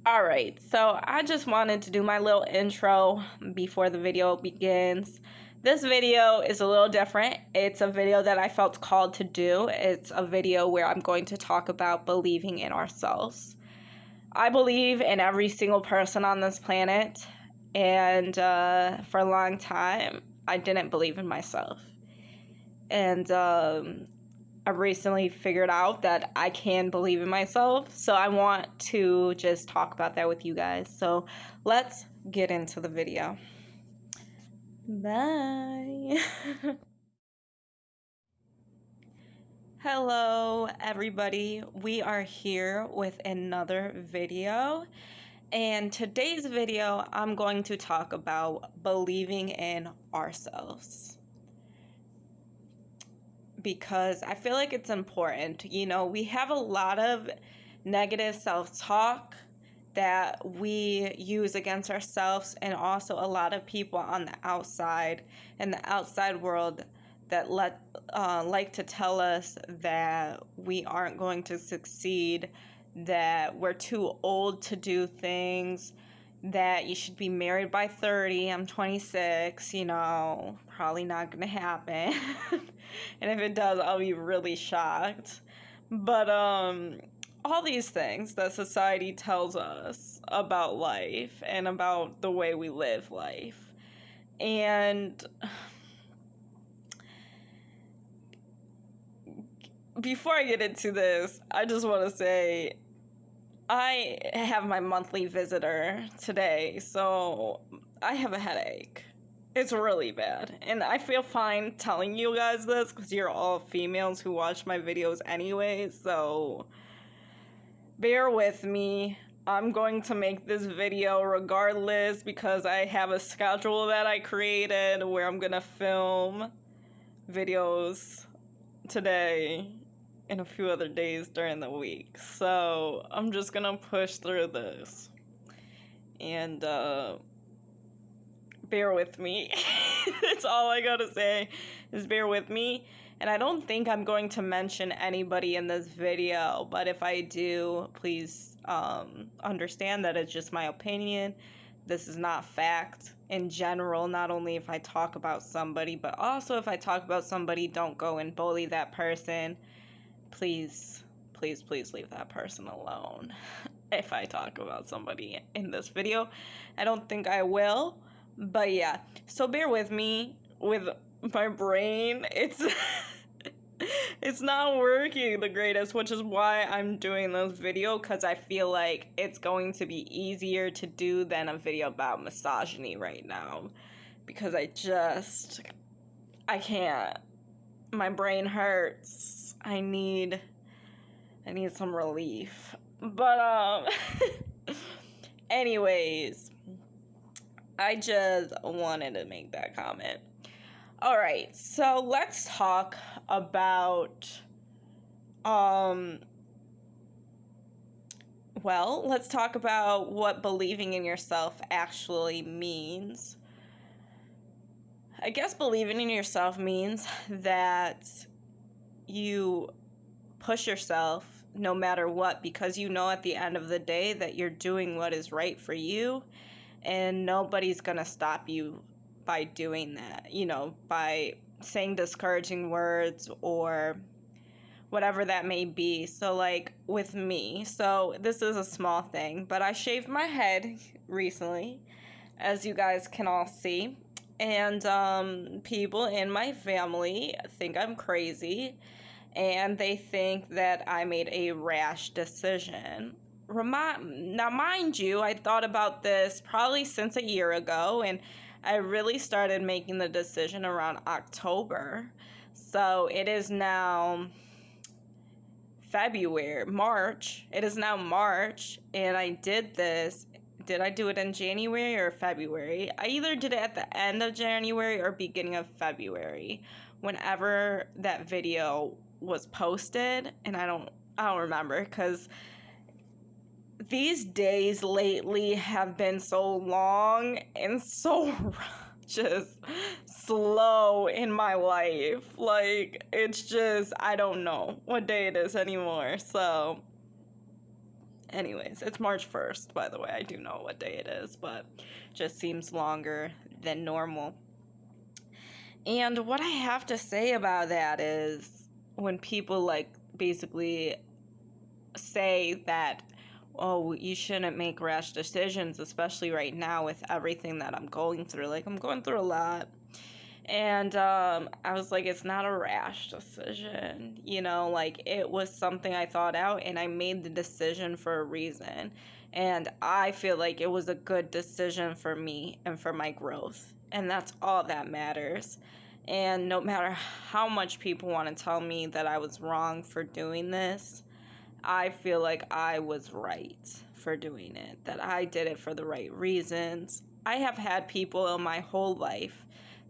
Alright, so I just wanted to do my little intro before the video begins. This video is a little different. It's a video that I felt called to do. It's a video where I'm going to talk about believing in ourselves. I believe in every single person on this planet, and for a long time, I didn't believe in myself. And I've recently figured out that I can believe in myself, so I want to just talk about that with you guys. So let's get into the video. Bye. Hello, everybody. We are here with another video, and today's video, I'm going to talk about believing in ourselves. Because I feel like it's important. You know, we have a lot of negative self-talk that we use against ourselves, and also a lot of people on the outside, in the outside world, that like to tell us that we aren't going to succeed, that we're too old to do things, that you should be married by 30. I'm 26, you know, probably not gonna happen. And if it does, I'll be really shocked. But all these things that society tells us about life and about the way we live life. And before I get into this, I just want to say I have my monthly visitor today, so I have a headache. It's really bad, and I feel fine telling you guys this because you're all females who watch my videos anyway, so bear with me. I'm going to make this video regardless because I have a schedule that I created where I'm gonna film videos today and a few other days during the week. So I'm just gonna push through this and bear with me. That's all I gotta say is bear with me. And I don't think I'm going to mention anybody in this video, but if I do, please understand that it's just my opinion. This is not fact in general. Not only if I talk about somebody, but also if I talk about somebody, don't go and bully that person. Please, please, please leave that person alone. If I talk about somebody in this video, I don't think I will, but yeah. So bear with me with my brain. It's not working the greatest, which is why I'm doing this video, because I feel like it's going to be easier to do than a video about misogyny right now, because I can't. My brain hurts. I need some relief. But anyways, I just wanted to make that comment. All right, so let's talk about let's talk about what believing in yourself actually means. I guess believing in yourself means that you push yourself no matter what, because you know at the end of the day that you're doing what is right for you, and nobody's gonna stop you by doing that, you know, by saying discouraging words or whatever that may be. So like with me, so this is a small thing, but I shaved my head recently, as you guys can all see, and people in my family think I'm crazy, and they think that I made a rash decision. Now, mind you, I thought about this probably since a year ago, and I really started making the decision around October. So it is now March. It is now March, and I did this. Did I do it in January or February? I either did it at the end of January or beginning of February, whenever that video was posted, and I don't remember, because these days lately have been so long and so just slow in my life. Like, it's just, I don't know what day it is anymore. So Anyways, it's March 1st, by the way. I do know what day it is, but just seems longer than normal. And what I have to say about that is when people like basically say that, oh, you shouldn't make rash decisions, especially right now with everything that I'm going through. Like, I'm going through a lot. And I was like, it's not a rash decision, like it was something I thought out and I made the decision for a reason. And I feel like it was a good decision for me and for my growth. And that's all that matters. And no matter how much people want to tell me that I was wrong for doing this, I feel like I was right for doing it, that I did it for the right reasons. I have had people in my whole life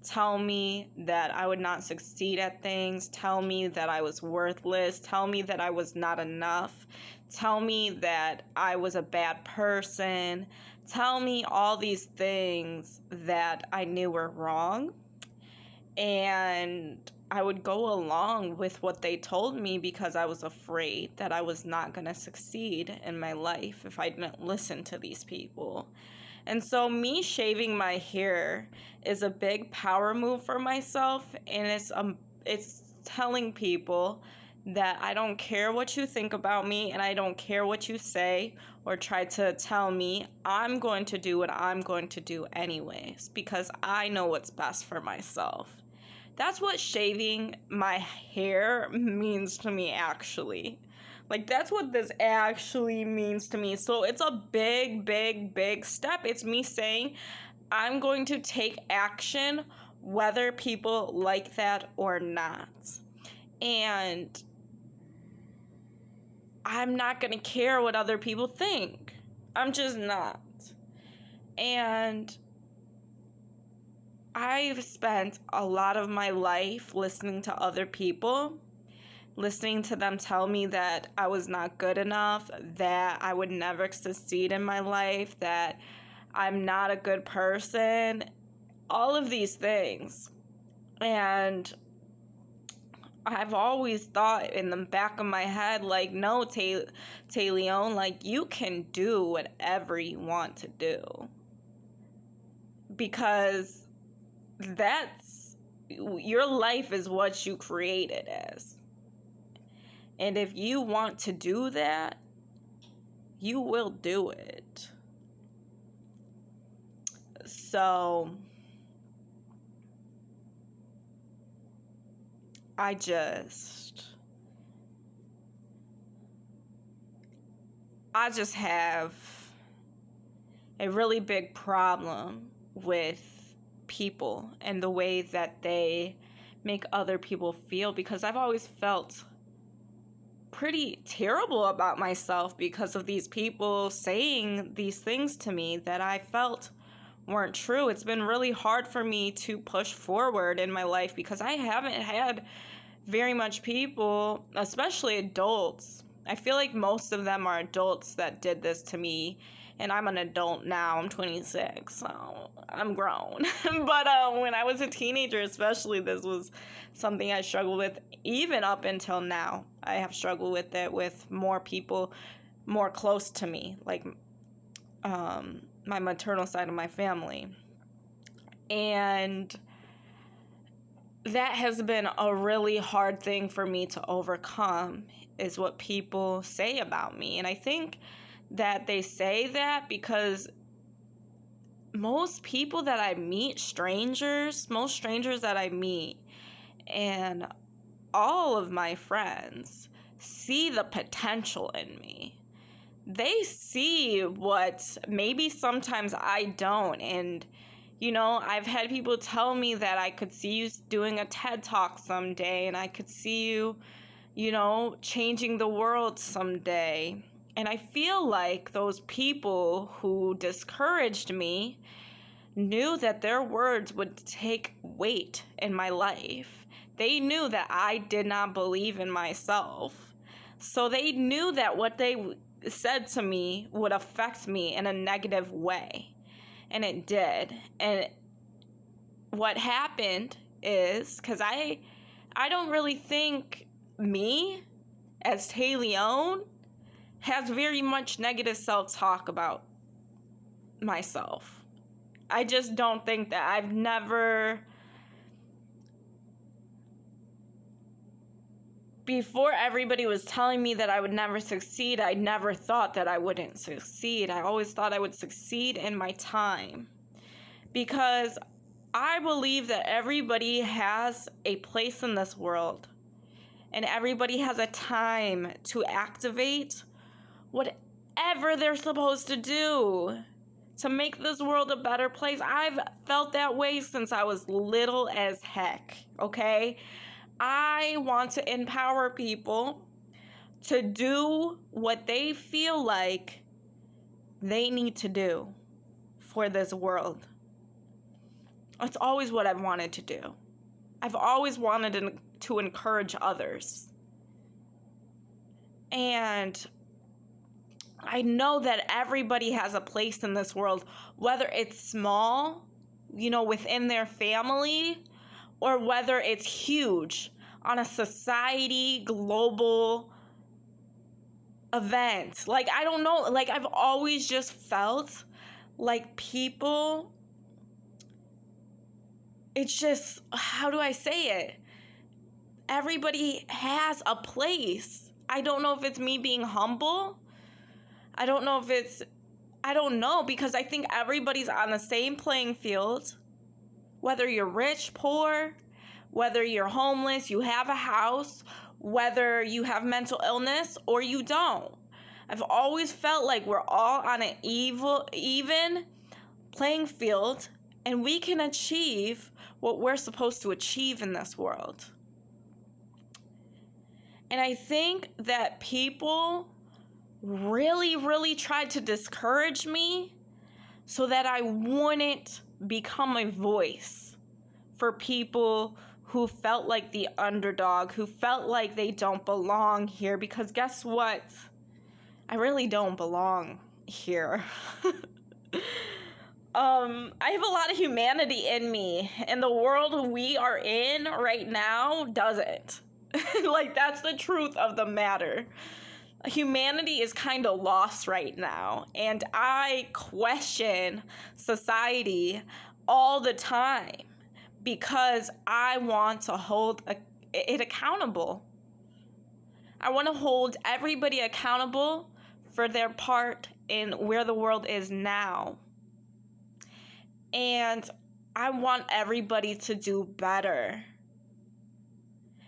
tell me that I would not succeed at things, tell me that I was worthless, tell me that I was not enough, tell me that I was a bad person, tell me all these things that I knew were wrong. And I would go along with what they told me because I was afraid that I was not going to succeed in my life if I didn't listen to these people. And so me shaving my hair is a big power move for myself, and it's telling people that I don't care what you think about me and I don't care what you say or try to tell me. I'm going to do what I'm going to do anyways because I know what's best for myself. That's what shaving my hair means to me, actually. Like, that's what this actually means to me. So it's a big, big, big step. It's me saying, I'm going to take action whether people like that or not. And I'm not going to care what other people think. I'm just not. And I've spent a lot of my life listening to other people, listening to them tell me that I was not good enough, that I would never succeed in my life, that I'm not a good person, all of these things. And I've always thought in the back of my head, like, no, Tayleóne, like, you can do whatever you want to do. Because your life is what you create it as. And if you want to do that, you will do it. So I just have a really big problem with people and the way that they make other people feel, because I've always felt pretty terrible about myself because of these people saying these things to me that I felt weren't true. It's been really hard for me to push forward in my life because I haven't had very much people, especially adults. I feel like most of them are adults that did this to me, and I'm an adult now. I'm 26, so I'm grown. But when I was a teenager especially, this was something I struggled with. Even up until now, I have struggled with it with more people more close to me, like my maternal side of my family. And that has been a really hard thing for me to overcome, is what people say about me. And I think that they say that because most people that I meet, most strangers that I meet, and all of my friends see the potential in me. They see what maybe sometimes I don't. And I've had people tell me that I could see you doing a TED Talk someday, and I could see you, changing the world someday. And I feel like those people who discouraged me knew that their words would take weight in my life. They knew that I did not believe in myself. So they knew that what they said to me would affect me in a negative way. And it did. And what happened is, because I don't really think me as Tayleóne has very much negative self-talk about myself. I just don't think that I've never, before everybody was telling me that I would never succeed, I never thought that I wouldn't succeed. I always thought I would succeed in my time, because I believe that everybody has a place in this world, and everybody has a time to activate whatever they're supposed to do to make this world a better place. I've felt that way since I was little as heck, okay? I want to empower people to do what they feel like they need to do for this world. That's always what I've wanted to do. I've always wanted to encourage others. And I know that everybody has a place in this world, whether it's small, within their family, or whether it's huge on a society, global event. Like, I don't know, like, I've always just felt like people, it's just, how do I say it? Everybody has a place. I don't know if it's me being humble. I don't know, because I think everybody's on the same playing field. Whether you're rich, poor, whether you're homeless, you have a house, whether you have mental illness or you don't. I've always felt like we're all on an even playing field, and we can achieve what we're supposed to achieve in this world. And I think that people really, really tried to discourage me so that I wouldn't become a voice for people who felt like the underdog, who felt like they don't belong here, because guess what? I really don't belong here. I have a lot of humanity in me, and the world we are in right now doesn't. Like, that's the truth of the matter. Humanity is kind of lost right now, and I question society all the time because I want to hold it accountable. I want to hold everybody accountable for their part in where the world is now. And I want everybody to do better.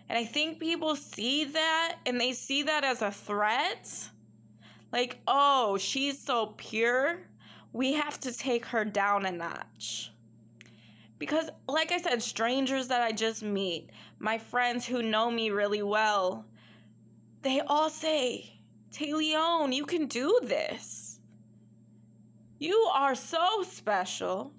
And I think people see that, and they see that as a threat. Like, oh, she's so pure, we have to take her down a notch. Because, like I said, strangers that I just meet, my friends who know me really well, they all say, Tayleóne, you can do this. You are so special.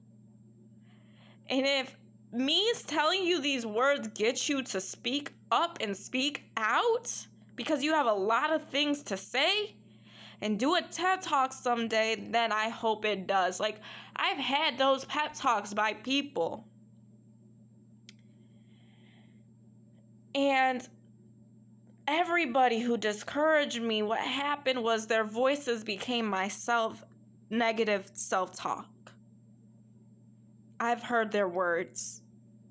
And if me telling you these words gets you to speak up and speak out because you have a lot of things to say and do a TED Talk someday, then I hope it does. Like, I've had those pep talks by people. And everybody who discouraged me, what happened was their voices became my negative self-talk. I've heard their words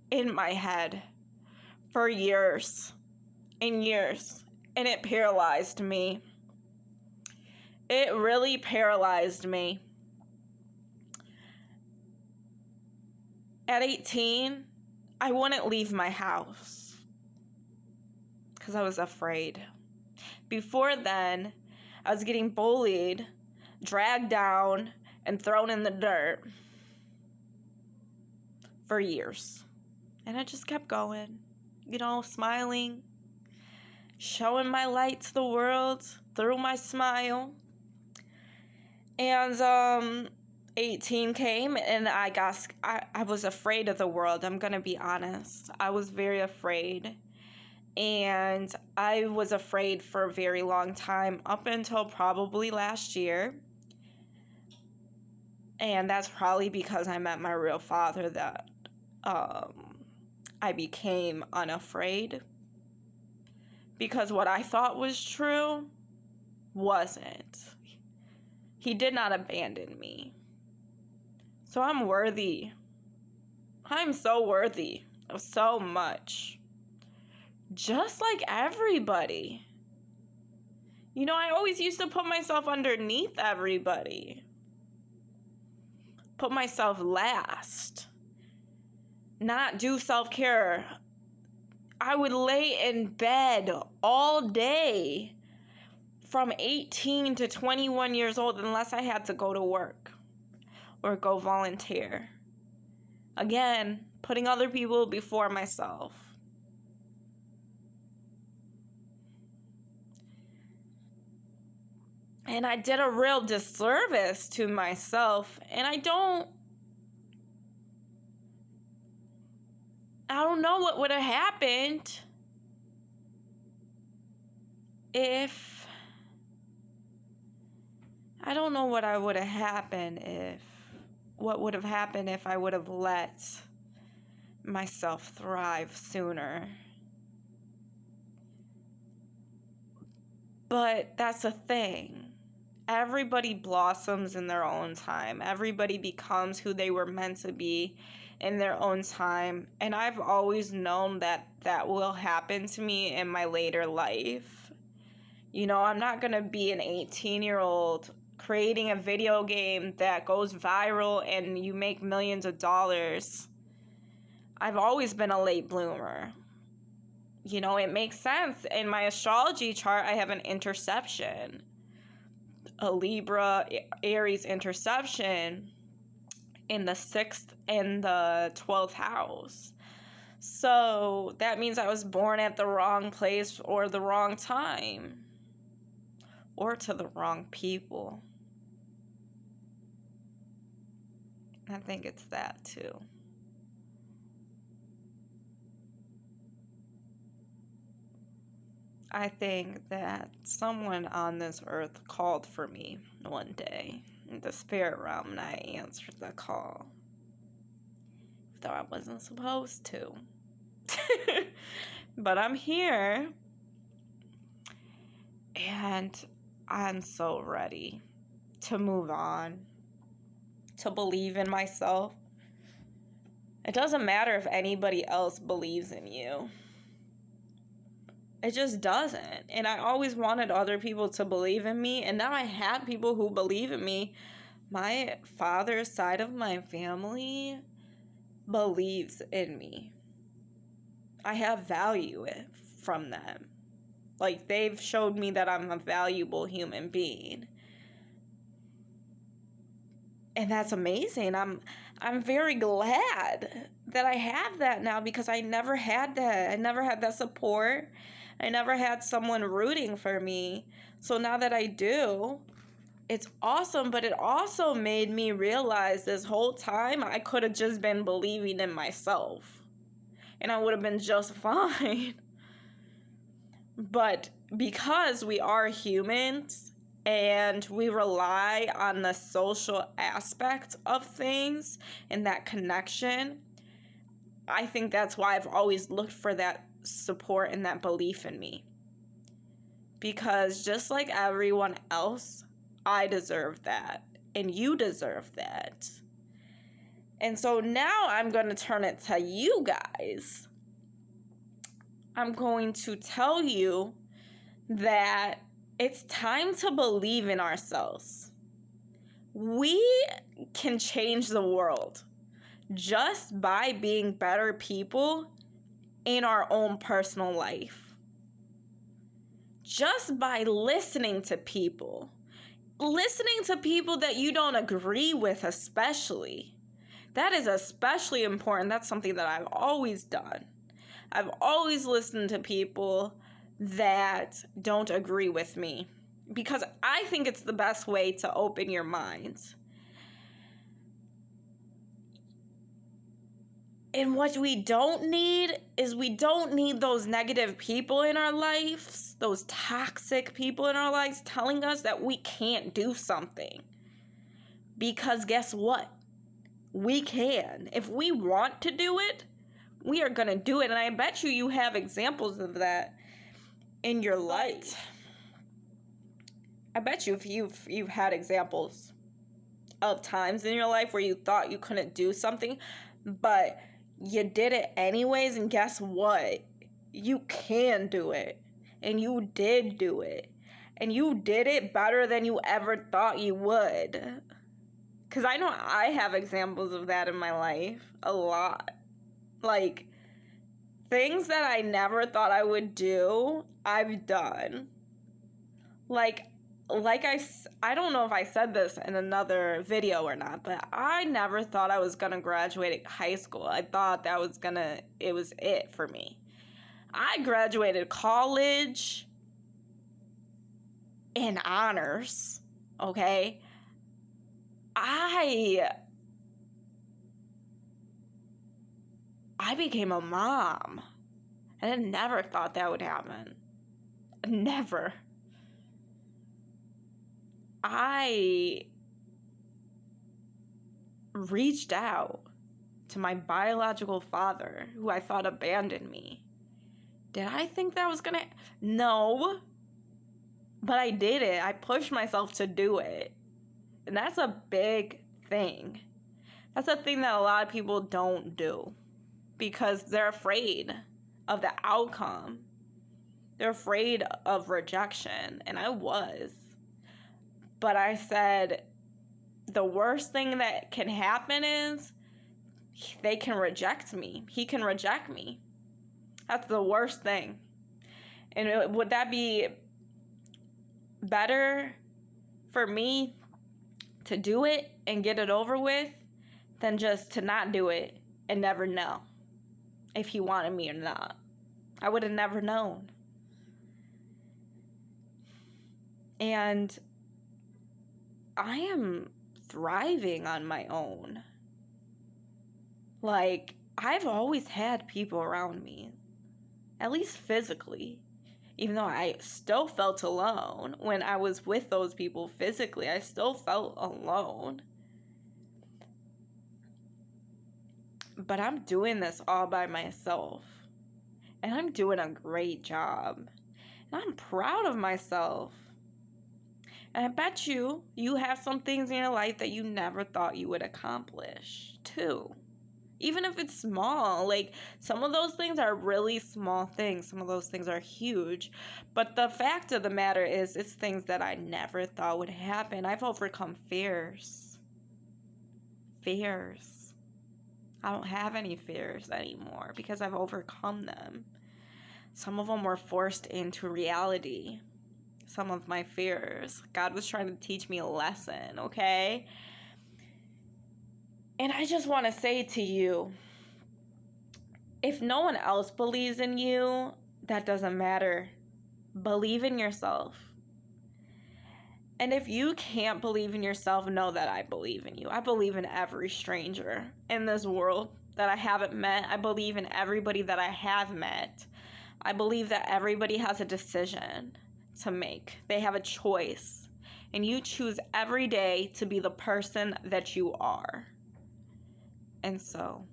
in my head for years and years, and it paralyzed me. It really paralyzed me. At 18, I wouldn't leave my house because I was afraid. Before then, I was getting bullied, dragged down, and thrown in the dirt for years. And I just kept going, smiling, showing my light to the world through my smile. And 18 came, and I was afraid of the world. I'm gonna be honest. I was very afraid. And I was afraid for a very long time, up until probably last year. And that's probably because I met my real father that I became unafraid. Because what I thought was true wasn't. He did not abandon me. So I'm worthy. I'm so worthy of so much. Just like everybody. You know, I always used to put myself underneath everybody. Put myself last. Not do self-care. I would lay in bed all day from 18 to 21 years old unless I had to go to work or go volunteer. Again, putting other people before myself. And I did a real disservice to myself, and I don't know what would have happened if I don't know what would have happened if I would have let myself thrive sooner. But that's the thing. Everybody blossoms in their own time. Everybody becomes who they were meant to be in their own time. And I've always known that that will happen to me in my later life. You know, I'm not going to be an 18-year-old creating a video game that goes viral and you make millions of dollars. I've always been a late bloomer. You know, it makes sense. In my astrology chart, I have an interception. A Libra Aries interception in the 6th and the 12th house. So that means I was born at the wrong place or the wrong time or to the wrong people. I think it's that too. I think that someone on this earth called for me one day in the spirit realm, and I answered the call. Though I wasn't supposed to. But I'm here, and I'm so ready to move on, to believe in myself. It doesn't matter if anybody else believes in you. It just doesn't. And I always wanted other people to believe in me. And now I have people who believe in me. My father's side of my family believes in me. I have value from them. Like, they've showed me that I'm a valuable human being. And that's amazing. I'm very glad that I have that now, because I never had that. I never had that support. I never had someone rooting for me. So now that I do, it's awesome. But it also made me realize this whole time I could have just been believing in myself, and I would have been just fine. But because we are humans and we rely on the social aspect of things and that connection, I think that's why I've always looked for that support and that belief in me. Because just like everyone else, I deserve that, and you deserve that. And so now I'm going to turn it to you guys. I'm going to tell you that it's time to believe in ourselves. We can change the world just by being better people in our own personal life. Just by listening to people. Listening to people that you don't agree with, especially. That is especially important. That's something that I've always done. I've always listened to people that don't agree with me, because I think it's the best way to open your minds. And what we don't need is, we don't need those negative people in our lives, those toxic people in our lives telling us that we can't do something. Because guess what? We can. If we want to do it, we are going to do it. And I bet you have examples of that in your life. I bet you if you've had examples of times in your life where you thought you couldn't do something, but you did it anyways, and guess what? You can do it. And you did do it. And you did it better than you ever thought you would. Because I know I have examples of that in my life. A lot. Like, things that I never thought I would do, I've done. Like I don't know if I said this in another video or not, but I never thought I was going to graduate high school. I thought that was it was it for me. I graduated college in honors, okay? I became a mom. And I never thought that would happen. Never. I reached out to my biological father, who I thought abandoned me. Did I think that was gonna... No. But I did it. I pushed myself to do it. And that's a big thing. That's a thing that a lot of people don't do. Because they're afraid of the outcome. They're afraid of rejection. And I was. But I said, the worst thing that can happen is they can reject me. He can reject me. That's the worst thing. And would that be better for me to do it and get it over with than just to not do it and never know if he wanted me or not? I would have never known. And I am thriving on my own. Like, I've always had people around me, at least physically, even though I still felt alone when I was with those people physically. I still felt alone. But I'm doing this all by myself, and I'm doing a great job, and I'm proud of myself. And I bet you have some things in your life that you never thought you would accomplish, too. Even if it's small, like, some of those things are really small things. Some of those things are huge. But the fact of the matter is, it's things that I never thought would happen. I've overcome fears. Fears. I don't have any fears anymore because I've overcome them. Some of them were forced into reality. Some of my fears. God was trying to teach me a lesson, okay? And I just want to say to you, if no one else believes in you, that doesn't matter. Believe in yourself. And if you can't believe in yourself, know that I believe in you. I believe in every stranger in this world that I haven't met. I believe in everybody that I have met. I believe that everybody has a decision to make. They have a choice. And you choose every day to be the person that you are. And so,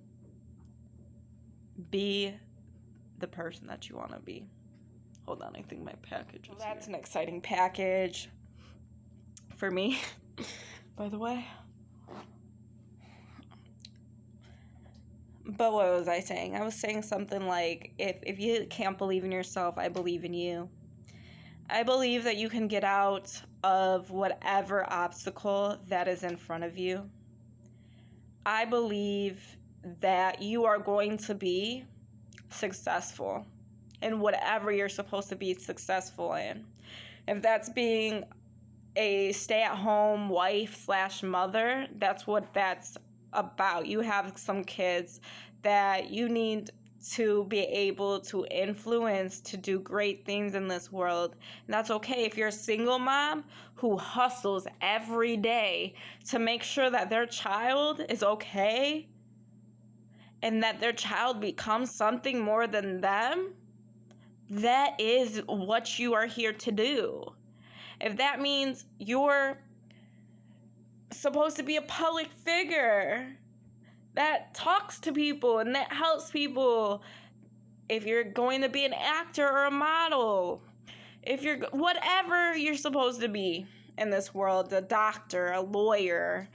be the person that you want to be. Hold on, I think my package is That's here. An exciting package for me, by the way. But what was I saying? I was saying something like, if you can't believe in yourself, I believe in you. I believe that you can get out of whatever obstacle that is in front of you. I believe that you are going to be successful in whatever you're supposed to be successful in. If that's being a stay-at-home wife/mother, that's what that's about. You have some kids that you need to be able to influence to do great things in this world. And that's okay. If you're a single mom who hustles every day to make sure that their child is okay and that their child becomes something more than them, that is what you are here to do. If that means you're supposed to be a public figure that talks to people and that helps people, if you're going to be an actor or a model, if you're whatever you're supposed to be in this world, a doctor, a lawyer,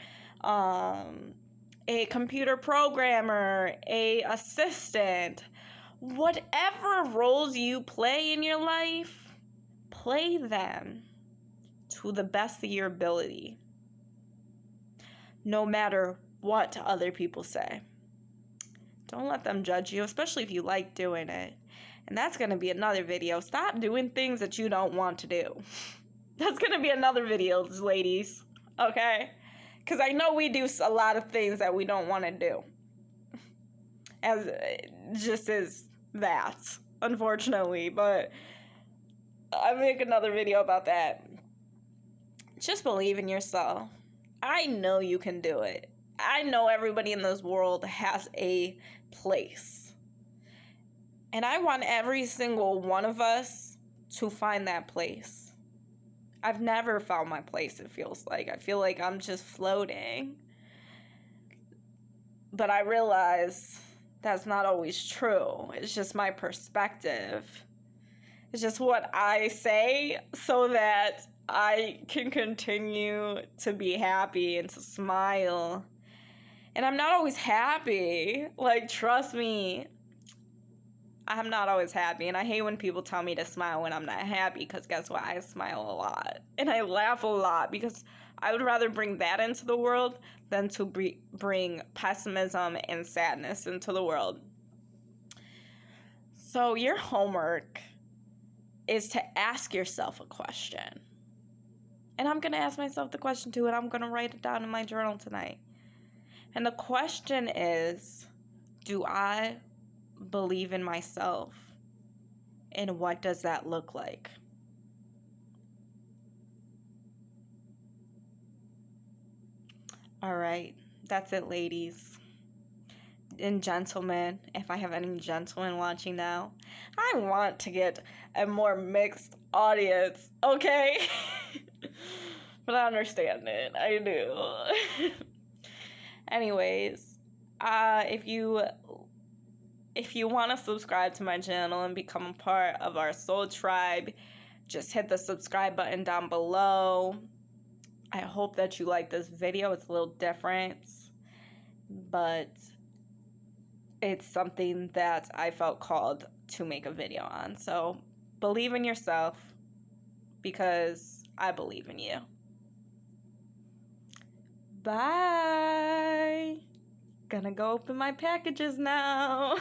a computer programmer, a assistant, whatever roles you play in your life, play them to the best of your ability, no matter what other people say. Don't let them judge you, especially if you like doing it. And that's going to be another video. Stop doing things that you don't want to do. That's going to be another video, ladies. Okay? Because I know we do a lot of things that we don't want to do. As just as that, unfortunately. But I'll make another video about that. Just believe in yourself. I know you can do it. I know everybody in this world has a place. And I want every single one of us to find that place. I've never found my place, it feels like. I feel like I'm just floating. But I realize that's not always true. It's just my perspective. It's just what I say so that I can continue to be happy and to smile. And I'm not always happy. Like, trust me. I'm not always happy, and I hate when people tell me to smile when I'm not happy, because guess what? I smile a lot, and I laugh a lot, because I would rather bring that into the world than to bring pessimism and sadness into the world. So your homework is to ask yourself a question. And I'm going to ask myself the question too, and I'm going to write it down in my journal tonight. And the question is, do I believe in myself? And what does that look like? All right, that's it, ladies and gentlemen. If I have any gentlemen watching now, I want to get a more mixed audience, okay? But I understand it. I do. Anyways, if you want to subscribe to my channel and become a part of our soul tribe, just hit the subscribe button down below. I hope that you like this video. It's a little different, but it's something that I felt called to make a video on. So believe in yourself, because I believe in you. Bye. Gonna go open my packages now.